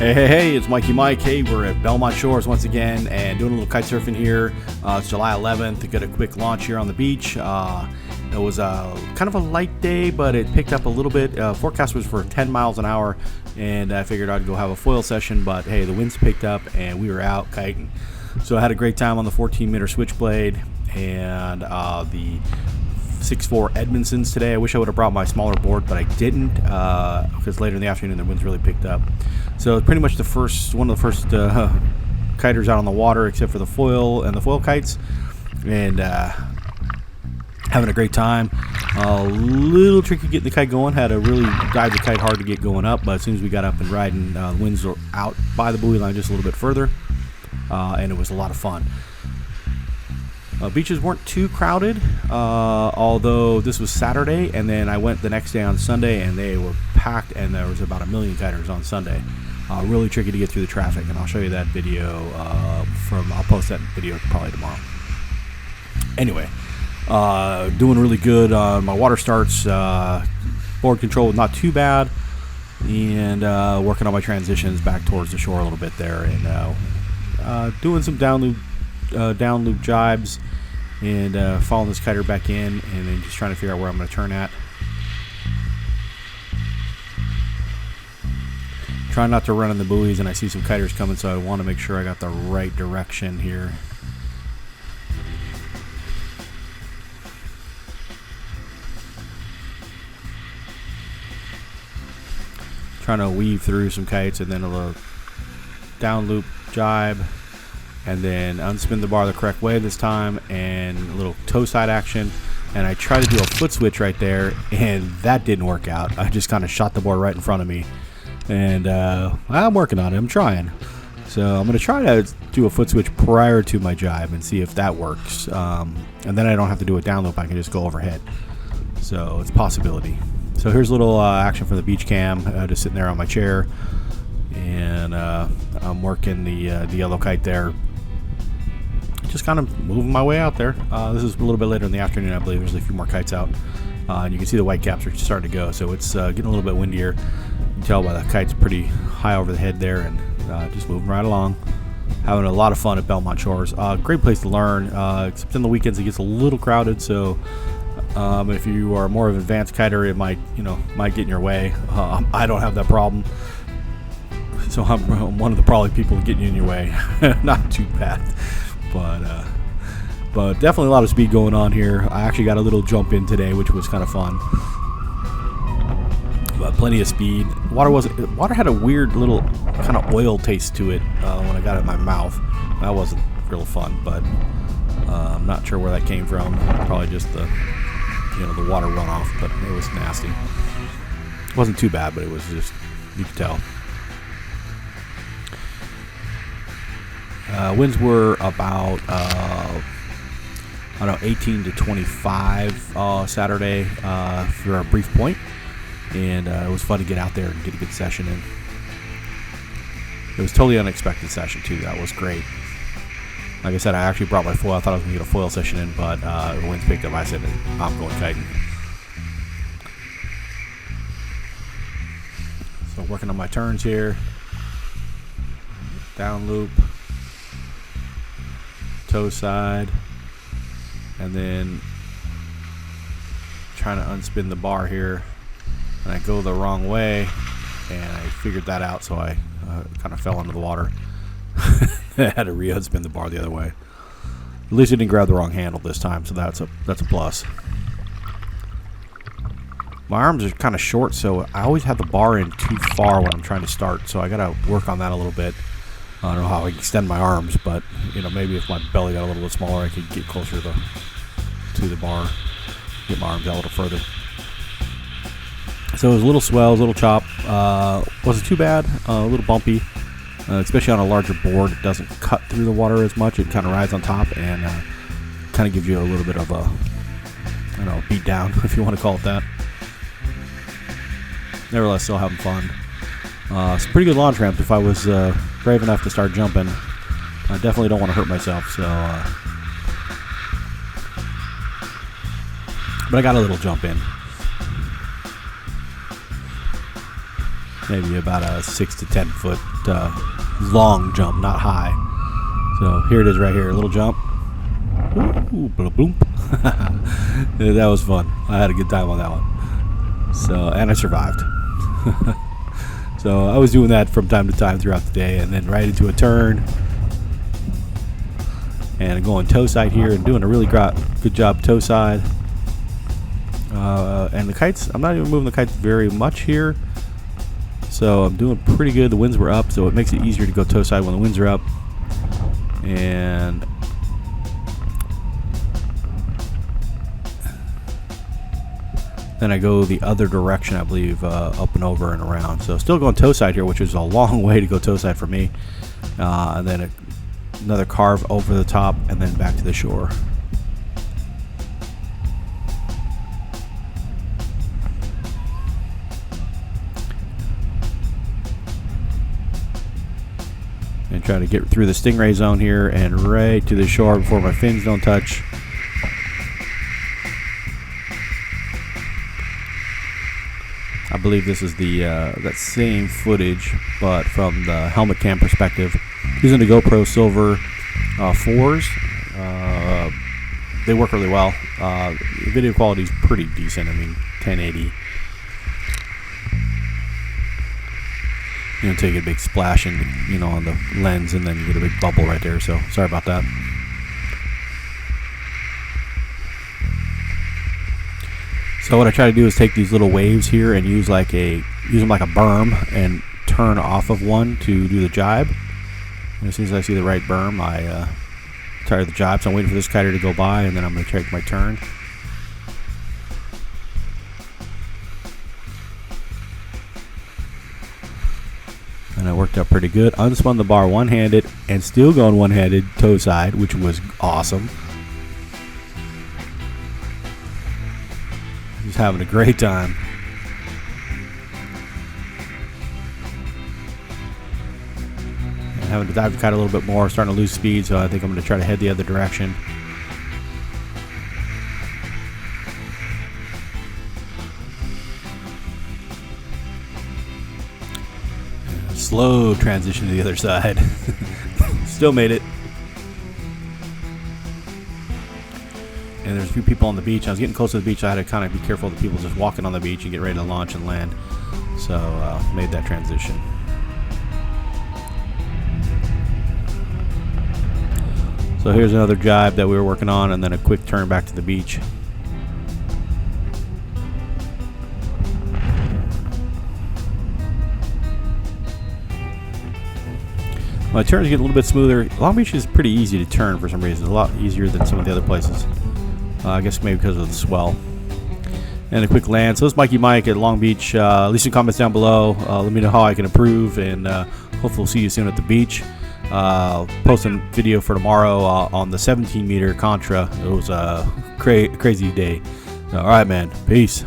Hey, it's Mikey Mike. Hey, we're at Belmont Shores once again and doing a little kite surfing here. It's July 11th. We got a quick launch here on the beach. It was kind of a light day, but it picked up a little bit. Forecast was for 10 miles an hour, and I figured I'd go have a foil session, but hey, the winds picked up and we were out kiting. So I had a great time on the 14-meter Switchblade and the 6'4" Amundsen's today. I wish I would have brought my smaller board, but I didn't because later in the afternoon the winds really picked up. So it's pretty much one of the first kiters out on the water, except for the foil and the foil kites, and having a great time. A little tricky getting the kite going. Had to really dive the kite hard to get going up, but as soon as we got up and riding, the winds were out by the buoy line just a little bit further, and it was a lot of fun. Beaches weren't too crowded, although this was Saturday, and then I went the next day on Sunday, and they were packed, and there was about 1 million kiters on Sunday. Really tricky to get through the traffic, and I'll show you that video I'll post that video probably tomorrow. Anyway, doing really good. My water starts, board control was not too bad, and working on my transitions back towards the shore a little bit there, and doing some down loop jibes, and following this kiter back in, and then just trying to figure out where I'm going to turn at. Trying not to run in the buoys, and I see some kiters coming, so I want to make sure I got the right direction here. Trying to weave through some kites, and then a little down loop jibe, and then unspin the bar the correct way this time, and a little toe side action. And I tried to do a foot switch right there, and that didn't work out. I just kind of shot the board right in front of me, and I'm working on it. I'm trying. So I'm going to try to do a foot switch prior to my jibe and see if that works. And then I don't have to do a down loop. I can just go overhead. So it's a possibility. So here's a little action for the beach cam, just sitting there on my chair, and I'm working the yellow kite there. Just kind of moving my way out there. This is a little bit later in the afternoon, I believe. There's a few more kites out. And you can see the white caps are starting to go, so it's getting a little bit windier. You can tell by the kite's pretty high over the head there, and just moving right along. Having a lot of fun at Belmont Shores. Great place to learn, except in the weekends it gets a little crowded, so if you are more of an advanced kiter, it might get in your way. I don't have that problem, so I'm one of the probably people getting in your way. Not too bad. But definitely a lot of speed going on here. I actually got a little jump in today, which was kind of fun. But plenty of speed. Water had a weird little kind of oil taste to it when I got it in my mouth. That wasn't real fun, but I'm not sure where that came from. Probably just the water runoff, but it was nasty. It wasn't too bad, but it was just, you could tell. Winds were about 18 to 25 Saturday for a brief point, and it was fun to get out there and get a good session in. It was totally unexpected session too. That was great. Like I said, I actually brought my foil. I thought I was going to get a foil session in, but the winds picked up. I said, I'm going kiting. So working on my turns here. Down loop. Toe side, and then trying to unspin the bar here, and I go the wrong way, and I figured that out, so I kind of fell into the water. I had to re-unspin the bar the other way. At least I didn't grab the wrong handle this time, so that's a plus. My arms are kind of short, so I always have the bar in too far when I'm trying to start, so I gotta work on that a little bit. I don't know how I can extend my arms, but maybe if my belly got a little bit smaller, I could get closer to the bar, get my arms out a little further. So it was a little swell, a little chop. Wasn't too bad. A little bumpy, especially on a larger board. It doesn't cut through the water as much. It kind of rides on top and kind of gives you a little bit of a beat down, if you want to call it that. Nevertheless, still having fun. It's a pretty good launch ramp if I was brave enough to start jumping. I definitely don't want to hurt myself, so but I got a little jump in. maybe about a 6 to 10 foot long jump, not high. So here it is right here, a little jump. Ooh, bloop, bloop. That was fun. I had a good time on that one. So, and I survived. So I was doing that from time to time throughout the day, and then right into a turn. And going toe side here and doing a really good job toe side. And the kites, I'm not even moving the kites very much here. So I'm doing pretty good. The winds were up, so it makes it easier to go toe side when the winds are up. And then I go the other direction, I believe, up and over and around. So still going toe side here, which is a long way to go toe side for me. And then another carve over the top and then back to the shore. And try to get through the stingray zone here and right to the shore before my fins don't touch. I believe this is the that same footage, but from the helmet cam perspective. Using the GoPro Silver 4s. They work really well. The video quality is pretty decent. I mean, 1080. You know, take a big splash in, you know, on the lens, and then you get a big bubble right there. So sorry about that. So what I try to do is take these little waves here and use them like a berm and turn off of one to do the jibe. And as soon as I see the right berm, I tire the jibe. So I'm waiting for this kiter to go by, and then I'm going to take my turn. And I worked out pretty good. Unspun the bar one-handed and still going one-handed toe side, which was awesome. Just having a great time. And having to dive the kite a little bit more, starting to lose speed, so I think I'm going to try to head the other direction. Slow transition to the other side. Still made it. And there's a few people on the beach. I was getting close to the beach, so I had to kind of be careful of the people just walking on the beach and get ready to launch and land. So made that transition. So here's another jibe that we were working on, and then a quick turn back to the beach. My turns get a little bit smoother. Long Beach is pretty easy to turn for some reason. A lot easier than some of the other places. I guess maybe because of the swell. And a quick land. So this is Mikey Mike at Long Beach. Leave some comments down below. Let me know how I can improve. And hopefully we'll see you soon at the beach. Post a video for tomorrow on the 17 meter Contra. It was a crazy day. All right, man. Peace.